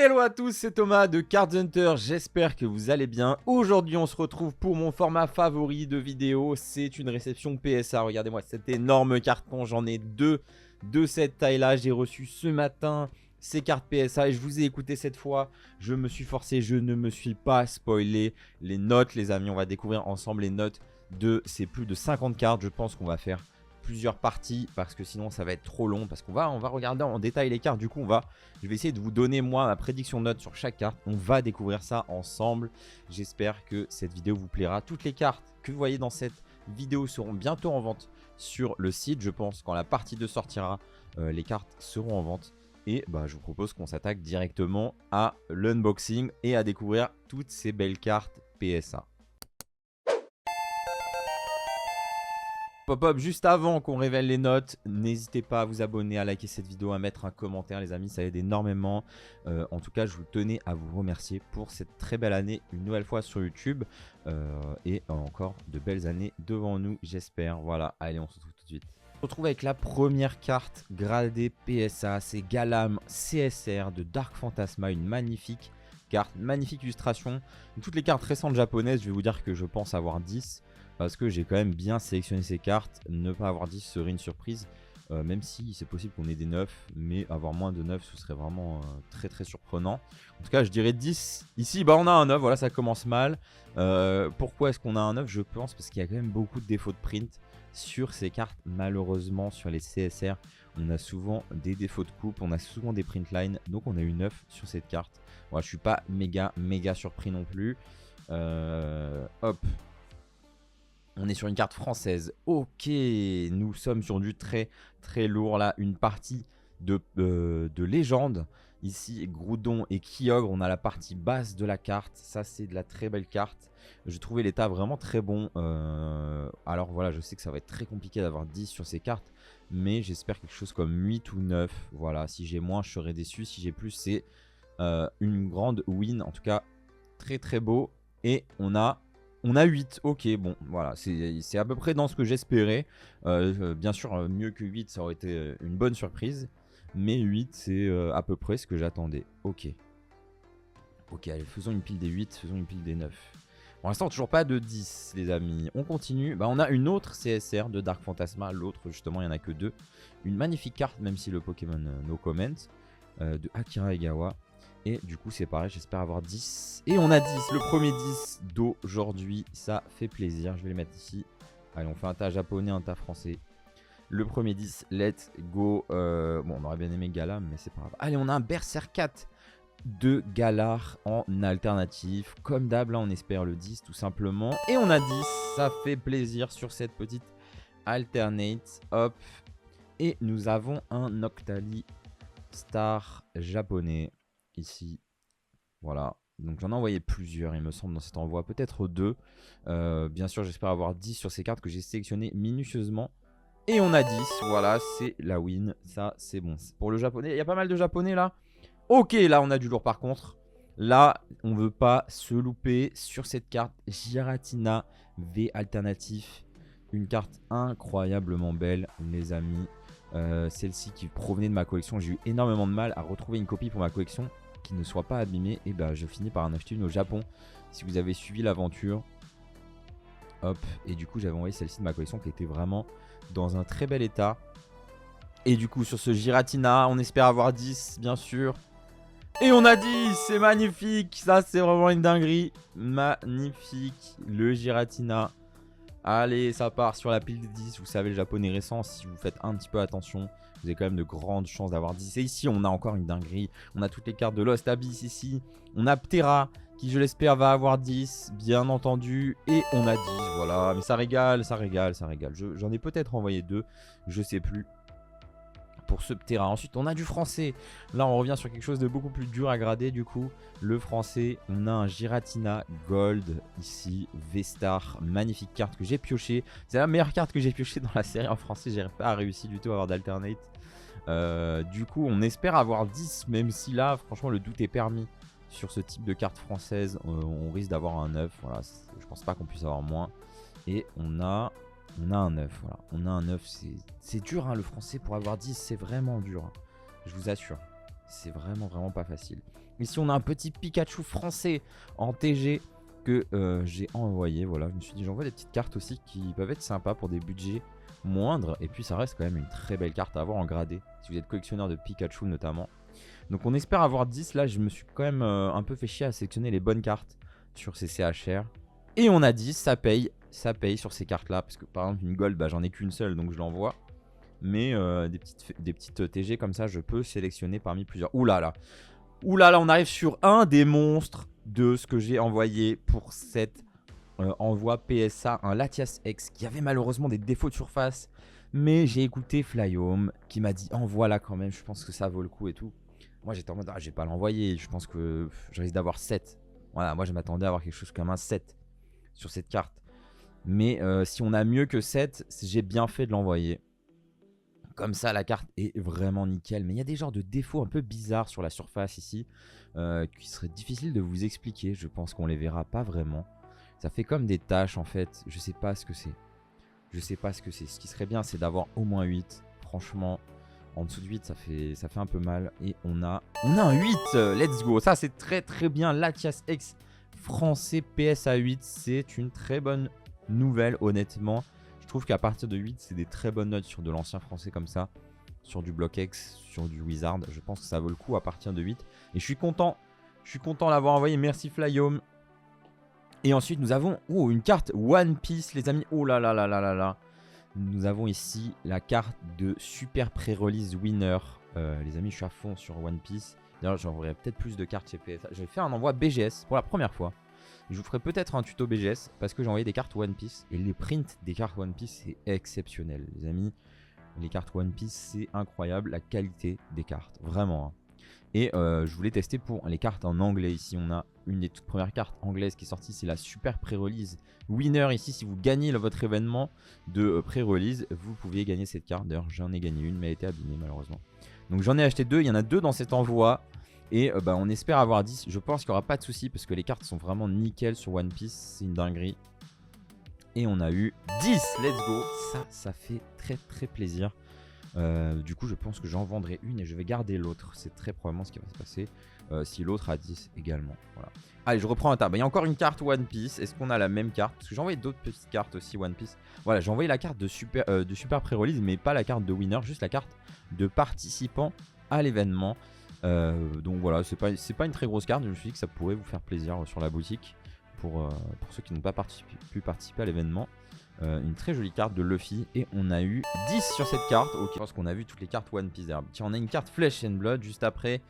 Hello à tous, c'est Thomas de Card Hunter, j'espère que vous allez bien. Aujourd'hui on se retrouve pour mon format favori de vidéo, c'est une réception PSA. Regardez-moi cet énorme carton, j'en ai deux de cette taille là. J'ai reçu ce matin ces cartes PSA et je vous ai écouté cette fois. Je me suis forcé, je ne me suis pas spoilé les notes les amis. On va découvrir ensemble les notes de ces plus de 50 cartes. Je pense qu'on va faire plusieurs parties parce que sinon ça va être trop long, parce qu'on va regarder en détail les cartes. Du coup je vais essayer de vous donner moi ma prédiction de notes sur chaque carte. On va découvrir ça ensemble. J'espère que cette vidéo vous plaira. Toutes les cartes que vous voyez dans cette vidéo seront bientôt en vente sur le site. Je pense quand la partie 2 sortira, les cartes seront en vente. Et je vous propose qu'on s'attaque directement à l'unboxing et à découvrir toutes ces belles cartes PSA. Pop-up juste avant qu'on révèle les notes, n'hésitez pas à vous abonner, à liker cette vidéo, à mettre un commentaire les amis, ça aide énormément. En tout cas je vous tenais à vous remercier pour cette très belle année une nouvelle fois sur YouTube et encore de belles années devant nous j'espère. Voilà, allez on se retrouve tout de suite. On se retrouve avec la première carte gradée PSA, c'est Galam CSR de Dark Phantasma, une magnifique carte, magnifique illustration. Toutes les cartes récentes japonaises, je vais vous dire que je pense avoir 10. Parce que j'ai quand même bien sélectionné ces cartes. Ne pas avoir 10 serait une surprise. Même si c'est possible qu'on ait des 9. Mais avoir moins de 9 ce serait vraiment très très surprenant. En tout cas je dirais 10. Ici on a un 9. Voilà, ça commence mal. Pourquoi est-ce qu'on a un 9? Je pense parce qu'il y a quand même beaucoup de défauts de print sur ces cartes. Malheureusement sur les CSR on a souvent des défauts de coupe. On a souvent des print lines. Donc on a eu 9 sur cette carte. Voilà, je suis pas méga surpris non plus. Hop. On est sur une carte française. Ok, nous sommes sur du très très lourd là. Une partie de légende. Ici, Groudon et Kyogre. On a la partie basse de la carte. Ça, c'est de la très belle carte. Je trouvais l'état vraiment très bon. Alors voilà, je sais que ça va être très compliqué d'avoir 10 sur ces cartes. Mais j'espère quelque chose comme 8 ou 9. Voilà, si j'ai moins, je serais déçu. Si j'ai plus, c'est une grande win. En tout cas, très très beau. Et on a 8, ok, bon, voilà, c'est à peu près dans ce que j'espérais. Bien sûr, mieux que 8, ça aurait été une bonne surprise. Mais 8, c'est à peu près ce que j'attendais. Ok. Ok, allez, faisons une pile des 8, faisons une pile des 9. Pour l'instant, toujours pas de 10, les amis. On continue. On a une autre CSR de Dark Phantasma. L'autre, justement, il n'y en a que 2. Une magnifique carte, même si le Pokémon no comment, de Akira Egawa. Et du coup c'est pareil, j'espère avoir 10. Et on a 10, le premier 10 d'aujourd'hui. Ça fait plaisir, je vais les mettre ici. Allez, on fait un tas japonais, un tas français. Le premier 10, let's go. Bon, on aurait bien aimé Galar, mais c'est pas grave. Allez, on a un Berserk 4 de Galar en alternative. Comme d'hab, là on espère le 10 tout simplement. Et on a 10, ça fait plaisir sur cette petite alternate. Hop. Et nous avons un Noctali Star japonais. Ici, voilà, donc j'en ai envoyé plusieurs il me semble dans cet envoi, peut-être 2. Bien sûr j'espère avoir 10 sur ces cartes que j'ai sélectionnées minutieusement. Et on a 10, voilà, c'est la win, ça c'est bon. Pour le japonais, il y a pas mal de japonais là. Ok, là on a du lourd par contre. Là on veut pas se louper sur cette carte Giratina V alternatif. Une carte incroyablement belle les amis. Celle-ci qui provenait de ma collection, j'ai eu énormément de mal à retrouver une copie pour ma collection qui ne soit pas abîmée, et je finis par en acheter une au Japon si vous avez suivi l'aventure. Hop, et du coup j'avais envoyé celle-ci de ma collection qui était vraiment dans un très bel état. Et du coup sur ce Giratina on espère avoir 10 bien sûr. Et on a 10, c'est magnifique, ça c'est vraiment une dinguerie. Magnifique, le Giratina. Allez, ça part sur la pile des 10. Vous savez, le japonais récent, si vous faites un petit peu attention, vous avez quand même de grandes chances d'avoir 10. Et ici, on a encore une dinguerie. On a toutes les cartes de Lost Abyss ici. On a Ptera, qui je l'espère va avoir 10, bien entendu. Et on a 10, voilà. Mais ça régale, ça régale, ça régale. J'en ai peut-être envoyé 2, je sais plus. Pour ce Ptera. Ensuite on a du français. Là on revient sur quelque chose de beaucoup plus dur à grader du coup. Le français, on a un Giratina Gold ici, V-Star, magnifique carte que j'ai pioché. C'est la meilleure carte que j'ai pioché dans la série en français. J'ai pas réussi du tout à avoir d'alternate. Du coup on espère avoir 10, même si là franchement le doute est permis. Sur ce type de carte française, on risque d'avoir un 9. Voilà, je pense pas qu'on puisse avoir moins. Et on a un 9, voilà. On a un 9, c'est dur hein, le français pour avoir 10, c'est vraiment dur. Hein. Je vous assure, c'est vraiment pas facile. Ici, on a un petit Pikachu français en TG que j'ai envoyé. Voilà, je me suis dit, j'envoie des petites cartes aussi qui peuvent être sympas pour des budgets moindres. Et puis, ça reste quand même une très belle carte à avoir en gradé, si vous êtes collectionneur de Pikachu notamment. Donc, on espère avoir 10. Là, je me suis quand même un peu fait chier à sélectionner les bonnes cartes sur ces CHR. Et on a 10, ça paye sur ces cartes-là. Parce que par exemple, une gold, bah, j'en ai qu'une seule, donc je l'envoie. Mais des petites TG comme ça, je peux sélectionner parmi plusieurs. Ouh là là. Ouh là là, on arrive sur un des monstres de ce que j'ai envoyé pour cet envoi PSA. Un Latias X qui avait malheureusement des défauts de surface. Mais j'ai écouté Flyhome qui m'a dit envoie-la quand même, je pense que ça vaut le coup et tout. Moi j'étais en mode, je vais pas l'envoyer, je pense que je risque d'avoir 7. Voilà, moi je m'attendais à avoir quelque chose comme un 7 sur cette carte. Mais si on a mieux que 7, j'ai bien fait de l'envoyer. Comme ça, la carte est vraiment nickel. Mais il y a des genres de défauts un peu bizarres sur la surface ici qui seraient difficiles de vous expliquer. Je pense qu'on les verra pas vraiment. Ça fait comme des taches en fait. Je sais pas ce que c'est. Je sais pas ce que c'est. Ce qui serait bien, c'est d'avoir au moins 8. Franchement, en dessous de 8, ça fait un peu mal. Et on a un 8. Let's go. Ça, c'est très très bien. Latias X français PSA 8. C'est une très bonne nouvelle, honnêtement. Je trouve qu'à partir de 8, c'est des très bonnes notes sur de l'ancien français comme ça. Sur du Block X, sur du Wizard. Je pense que ça vaut le coup à partir de 8. Et je suis content. Je suis content de l'avoir envoyé. Merci Flyhome. Et ensuite, nous avons une carte One Piece, les amis. Oh là là là là là là. Nous avons ici la carte de Super Pré-Release Winner. Les amis, je suis à fond sur One Piece. D'ailleurs, j'enverrai peut-être plus de cartes chez PSA. Je vais faire un envoi BGS pour la première fois. Je vous ferai peut-être un tuto BGS parce que j'ai envoyé des cartes One Piece. Et les prints des cartes One Piece, c'est exceptionnel, les amis. Les cartes One Piece, c'est incroyable. La qualité des cartes, vraiment. Hein. Et je voulais tester pour les cartes en anglais. Ici, on a une des toutes premières cartes anglaises qui est sortie. C'est la Super Pré-Release Winner. Ici, si vous gagnez votre événement de pré-release, vous pouviez gagner cette carte. D'ailleurs, j'en ai gagné une, mais elle était abîmée malheureusement. Donc, j'en ai acheté 2. Il y en a 2 dans cet envoi. Et on espère avoir 10. Je pense qu'il n'y aura pas de souci parce que les cartes sont vraiment nickel sur One Piece. C'est une dinguerie. Et on a eu 10. Let's go. Ça fait très très plaisir. Du coup, je pense que j'en vendrai une et je vais garder l'autre. C'est très probablement ce qui va se passer si l'autre a 10 également. Voilà. Allez, je reprends un tab. Il y a encore une carte One Piece. Est-ce qu'on a la même carte? Parce que j'ai envoyé d'autres petites cartes aussi One Piece. Voilà, j'ai envoyé la carte de super pré-release, mais pas la carte de winner, juste la carte de participant à l'événement. Donc voilà, c'est pas une très grosse carte. Je me suis dit que ça pourrait vous faire plaisir sur la boutique pour ceux qui n'ont pas pu participer à l'événement. Une très jolie carte de Luffy et on a eu 10 sur cette carte. Ok, je pense qu'on a vu toutes les cartes One Piece. Tiens, on a une carte Flesh and Blood juste après.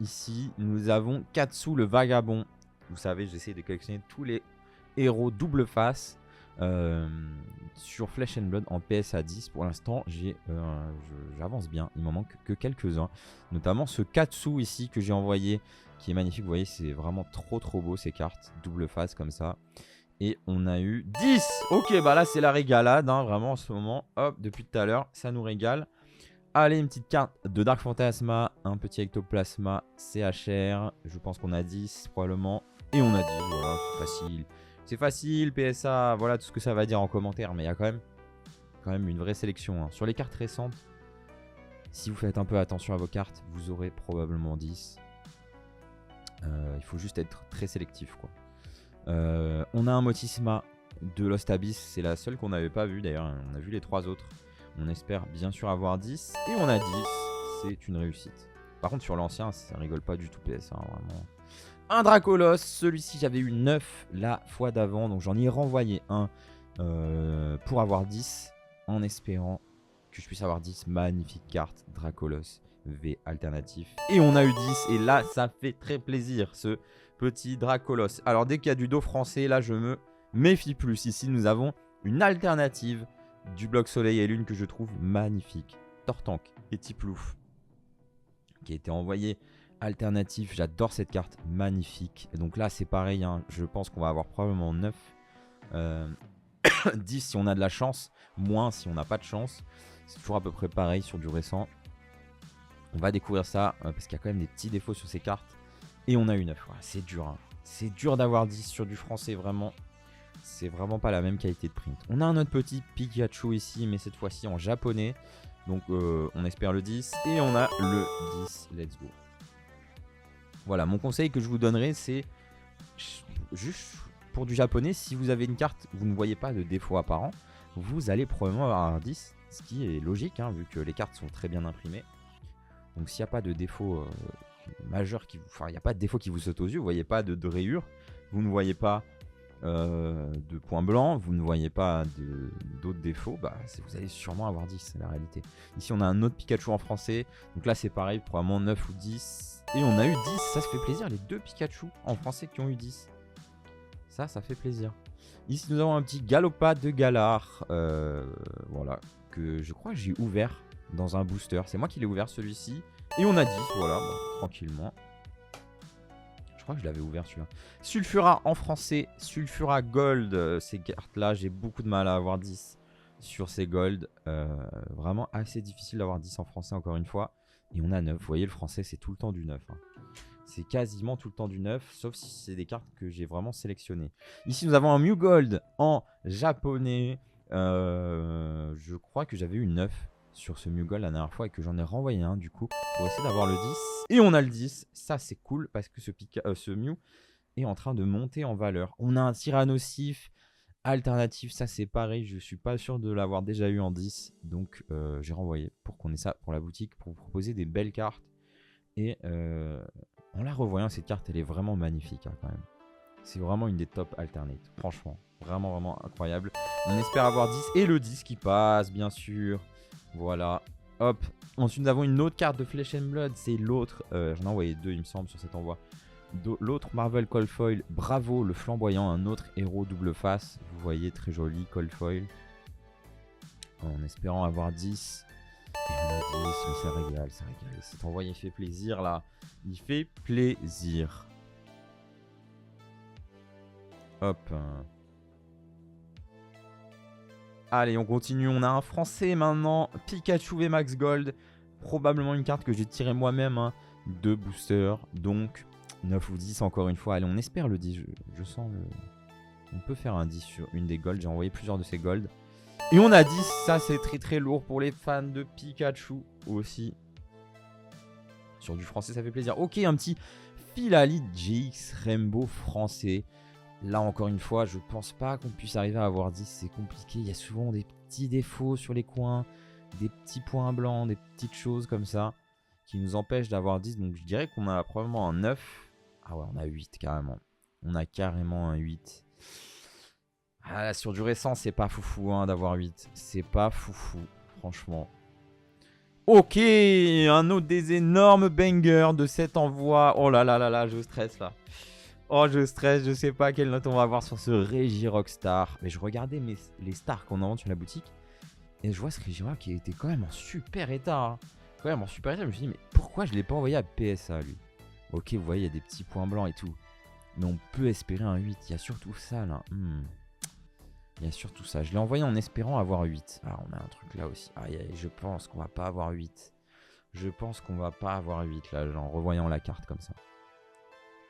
Ici, nous avons Katsu le vagabond. Vous savez, j'essaie de collectionner tous les héros double face sur Flesh and Blood en PSA 10. Pour l'instant, j'avance bien. Il m'en manque que quelques-uns. Notamment ce Katsu ici que j'ai envoyé qui est magnifique. Vous voyez, c'est vraiment trop beau ces cartes double face comme ça. Et on a eu 10. Ok, bah là c'est la régalade, hein, vraiment en ce moment. Hop, depuis tout à l'heure, ça nous régale. Allez, une petite carte de Dark Phantasma, un petit Ectoplasma, CHR. Je pense qu'on a 10 probablement. Et on a 10, voilà, c'est facile. C'est facile, PSA, voilà tout ce que ça va dire en commentaire. Mais il y a quand même une vraie sélection. Hein. Sur les cartes récentes, si vous faites un peu attention à vos cartes, vous aurez probablement 10. Il faut juste être très sélectif, quoi. On a un Motisma de Lost Abyss, c'est la seule qu'on n'avait pas vue d'ailleurs, on a vu les 3 autres. On espère bien sûr avoir 10 et on a 10, c'est une réussite. Par contre sur l'ancien ça rigole pas du tout PSA, hein, vraiment. Un Dracolos, celui-ci j'avais eu 9 la fois d'avant, donc j'en ai renvoyé un pour avoir 10 en espérant que je puisse avoir 10. Magnifique carte Dracolos V alternatif. Et on a eu 10 et là ça fait très plaisir ce petit Dracolos. Alors dès qu'il y a du dos français, là je me méfie plus. Ici nous avons une alternative du bloc soleil et lune que je trouve magnifique. Tortank et Tiplouf qui a été envoyé alternatif. J'adore cette carte, magnifique. Et donc là c'est pareil, hein. Je pense qu'on va avoir probablement 9. 10 si on a de la chance, moins si on n'a pas de chance. C'est toujours à peu près pareil sur du récent. On va découvrir ça parce qu'il y a quand même des petits défauts sur ces cartes. Et on a eu 9. Voilà, c'est dur. Hein. C'est dur d'avoir 10 sur du français, vraiment. C'est vraiment pas la même qualité de print. On a un autre petit Pikachu ici, mais cette fois-ci en japonais. Donc on espère le 10. Et on a le 10. Let's go. Voilà, mon conseil que je vous donnerai, c'est juste pour du japonais, si vous avez une carte, vous ne voyez pas de défaut apparent, vous allez probablement avoir un 10, ce qui est logique, hein, vu que les cartes sont très bien imprimées. Donc s'il n'y a pas de défaut majeur, il n'y a pas de défaut qui vous saute aux yeux, vous ne voyez pas de rayures, vous ne voyez pas de points blancs, vous ne voyez pas d'autres défauts, bah, vous allez sûrement avoir 10, c'est la réalité. Ici on a un autre Pikachu en français, donc là c'est pareil, probablement 9 ou 10. Et on a eu 10, ça se fait plaisir, les 2 Pikachu en français qui ont eu 10. Ça fait plaisir. Ici nous avons un petit Galopade de Galar, voilà, que je crois que j'ai ouvert dans un booster. C'est moi qui l'ai ouvert celui-ci. Et on a 10, voilà, bon, tranquillement. Je crois que je l'avais ouvert celui-là. Sulfura en français, Sulfura Gold. Ces cartes-là, j'ai beaucoup de mal à avoir 10 sur ces Gold. Vraiment assez difficile d'avoir 10 en français encore une fois. Et on a 9. Vous voyez, le français, c'est tout le temps du 9. Hein. C'est quasiment tout le temps du 9, sauf si c'est des cartes que j'ai vraiment sélectionnées. Ici, nous avons un Mew Gold en japonais. Je crois que j'avais eu une 9 sur ce Mew Gold la dernière fois et que j'en ai renvoyé un du coup pour essayer d'avoir le 10. Et on a le 10, ça c'est cool parce que ce Mew est en train de monter en valeur. On a un Tyrannosif alternatif, ça c'est pareil, je suis pas sûr de l'avoir déjà eu en 10. Donc j'ai renvoyé pour qu'on ait ça pour la boutique, pour vous proposer des belles cartes. Et en la revoyant, cette carte elle est vraiment magnifique hein, quand même. C'est vraiment une des top alternates, franchement, vraiment incroyable. On espère avoir 10 et le 10 qui passe bien sûr. Voilà, hop. Ensuite nous avons une autre carte de Flesh and Blood, c'est l'autre, j'en ai envoyé 2 il me semble sur cet envoi. L'autre Marvel Cold Foil, Bravo le flamboyant, un autre héros double face. Vous voyez, très joli Cold Foil. En espérant avoir 10. Et on a 10, mais ça régale, ça régale. Cet envoi il fait plaisir là, il fait plaisir. Hop. Allez, on continue. On a un français maintenant. Pikachu VMAX Gold. Probablement une carte que j'ai tirée moi-même hein, de booster. Donc, 9 ou 10 encore une fois. Allez, on espère le 10. Je sens le... On peut faire un 10 sur une des Gold. J'ai envoyé plusieurs de ces Gold. Et on a 10. Ça, c'est très lourd pour les fans de Pikachu aussi. Sur du français, ça fait plaisir. Ok, un petit Philalide GX Rainbow français. Là, encore une fois, je pense pas qu'on puisse arriver à avoir 10. C'est compliqué. Il y a souvent des petits défauts sur les coins, des petits points blancs, des petites choses comme ça qui nous empêchent d'avoir 10. Donc, je dirais qu'on a probablement un 9. Ah ouais, on a 8 carrément. On a carrément un 8. Ah, là, sur du récent, c'est pas foufou hein, d'avoir 8. C'est pas foufou, franchement. Ok, un autre des énormes bangers de cet envoi. Oh là là là là, je stresse là. Oh, je stresse, je sais pas quelle note on va avoir sur ce Regirock-Star. Mais je regardais les stars qu'on a vendues sur la boutique. Et je vois ce Regirock qui était quand même en super état. Hein. Quand même en super état, je me suis dit, mais pourquoi je l'ai pas envoyé à PSA lui? Ok, vous voyez, il y a des petits points blancs et tout. Mais on peut espérer un 8. Il y a surtout ça là. Il y a surtout ça. Je l'ai envoyé en espérant avoir 8. Ah, on a un truc là aussi. Aïe, aïe, je pense qu'on va pas avoir 8. Je pense qu'on va pas avoir 8 là, en revoyant la carte comme ça.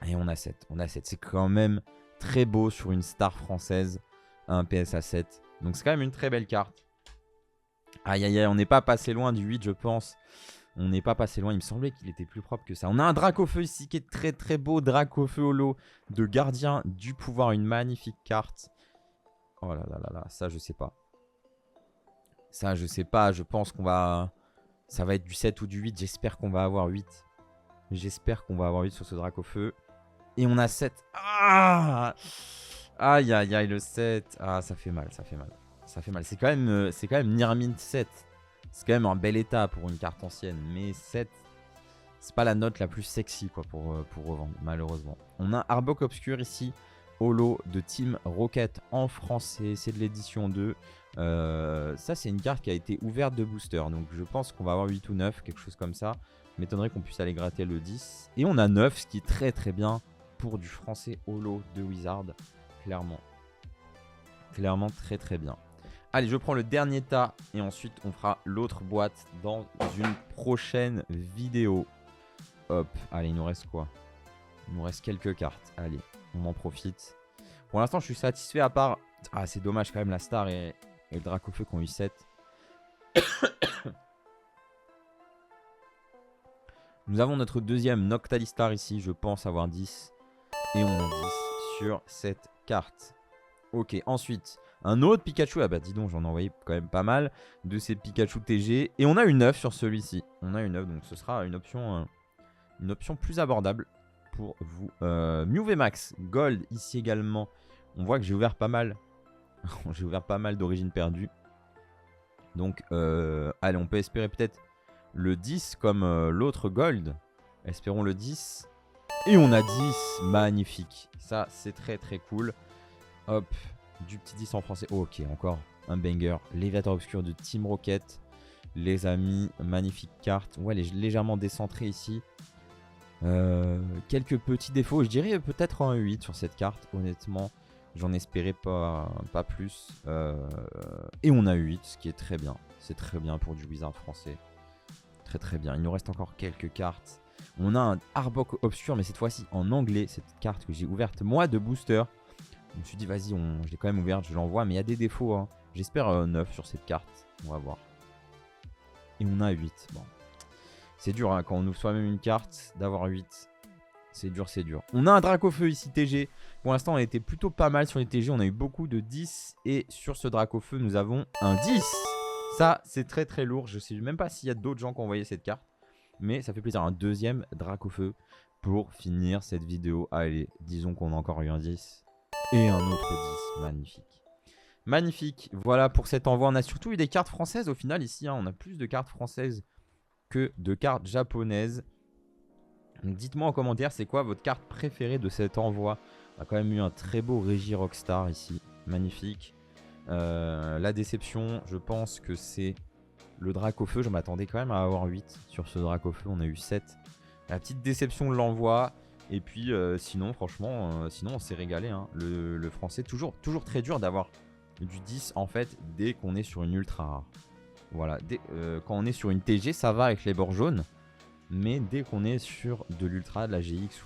Et on a 7. On a 7. C'est quand même très beau sur une star française. Un PSA 7. Donc c'est quand même une très belle carte. Aïe, aïe, aïe. On n'est pas passé loin du 8, je pense. On n'est pas passé loin. Il me semblait qu'il était plus propre que ça. On a un Dracofeu ici qui est très beau. Dracofeu holo de gardien du pouvoir. Une magnifique carte. Oh là là là là. Ça, je sais pas. Ça, je sais pas. Je pense qu'on va... Ça va être du 7 ou du 8. J'espère qu'on va avoir 8. J'espère qu'on va avoir 8 sur ce Dracofeu. Et on a 7. Ah, aïe, aïe, aïe, le 7. Ah, ça fait mal, ça fait mal. Ça fait mal. C'est quand même Nirmint 7. C'est quand même un bel état pour une carte ancienne. Mais 7, c'est pas la note la plus sexy quoi, pour revendre, malheureusement. On a Arbok Obscur ici. Holo de Team Rocket en français. C'est de l'édition 2. Ça, c'est une carte qui a été ouverte de booster. Donc, je pense qu'on va avoir 8 ou 9, quelque chose comme ça. M'étonnerait qu'on puisse aller gratter le 10. Et on a 9, ce qui est très bien pour du français holo de Wizard. Clairement. Clairement très bien. Allez, je prends le dernier tas et ensuite on fera l'autre boîte dans une prochaine vidéo. Hop, allez, il nous reste quoi? Il nous reste quelques cartes. Allez, on en profite. Pour l'instant, je suis satisfait à part... Ah, c'est dommage quand même, la Star et le Dracofeu qui ont eu 7. Nous avons notre deuxième Noctalistar ici. Je pense avoir 10. Et on a 10 sur cette carte. Ok, ensuite, un autre Pikachu. Ah bah dis donc, j'en ai envoyé quand même pas mal de ces Pikachu TG. Et on a une 9 sur celui-ci. On a une 9, donc ce sera une option plus abordable pour vous. Mew VMAX Gold ici également. On voit que j'ai ouvert pas mal. J'ai ouvert pas mal d'origine perdue. Donc, allez, on peut espérer peut-être le 10 comme l'autre Gold. Espérons le 10. Et on a 10. Magnifique. Ça, c'est très très cool. Hop, du petit 10 en français. Oh, ok, encore un banger. Léviator Obscur de Team Rocket. Les amis, magnifique carte. Ouais, elle est légèrement décentrée ici. Quelques petits défauts. Je dirais peut-être un 8 sur cette carte, honnêtement. J'en espérais pas plus. Et on a 8, ce qui est très bien. C'est très bien pour du Wizard français. Très très bien. Il nous reste encore quelques cartes. On a un Arbok Obscur, mais cette fois-ci en anglais. Cette carte que j'ai ouverte moi de booster. Je me suis dit, vas-y, je l'ai quand même ouverte, je l'envoie. Mais il y a des défauts. Hein. J'espère 9 sur cette carte. On va voir. Et on a 8. Bon. C'est dur hein, quand on ouvre soi-même une carte, d'avoir 8. C'est dur, c'est dur. On a un Dracofeu ici, TG. Pour l'instant, on était plutôt pas mal sur les TG. On a eu beaucoup de 10. Et sur ce Dracofeu, nous avons un 10. Ça, c'est très très lourd. Je sais même pas s'il y a d'autres gens qui ont envoyé cette carte. Mais ça fait plaisir. Un deuxième Dracofeu pour finir cette vidéo. Allez, disons qu'on a encore eu un 10. Et un autre 10. Magnifique. Magnifique. Voilà pour cet envoi. On a surtout eu des cartes françaises au final ici. Hein. On a plus de cartes françaises que de cartes japonaises. Donc dites-moi en commentaire, c'est quoi votre carte préférée de cet envoi. On a quand même eu un très beau Régie Rockstar ici. Magnifique. La déception, je pense que c'est le Dracofeu. Je m'attendais quand même à avoir 8 sur ce Dracofeu. On a eu 7. La petite déception de l'envoi. Et puis sinon, franchement, sinon on s'est régalé. Hein. Le français, toujours très dur d'avoir du 10 en fait dès qu'on est sur une ultra rare. Voilà, quand on est sur une TG, ça va avec les bords jaunes. Mais dès qu'on est sur de l'ultra, de la GX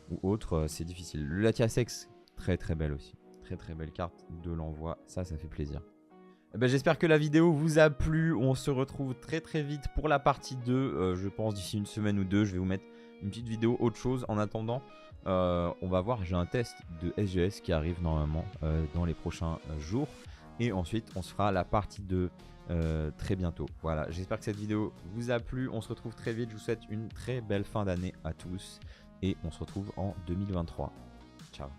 ou autre, c'est difficile. Le Latiasex, très très belle aussi. Très très belle carte de l'envoi. Ça fait plaisir. Eh ben, j'espère que la vidéo vous a plu. On se retrouve très très vite pour la partie 2. Je pense d'ici une semaine ou deux, je vais vous mettre une petite vidéo autre chose. En attendant, on va voir. J'ai un test de SGS qui arrive normalement dans les prochains jours. Et ensuite, on se fera la partie 2 très bientôt. Voilà, j'espère que cette vidéo vous a plu. On se retrouve très vite. Je vous souhaite une très belle fin d'année à tous. Et on se retrouve en 2023. Ciao.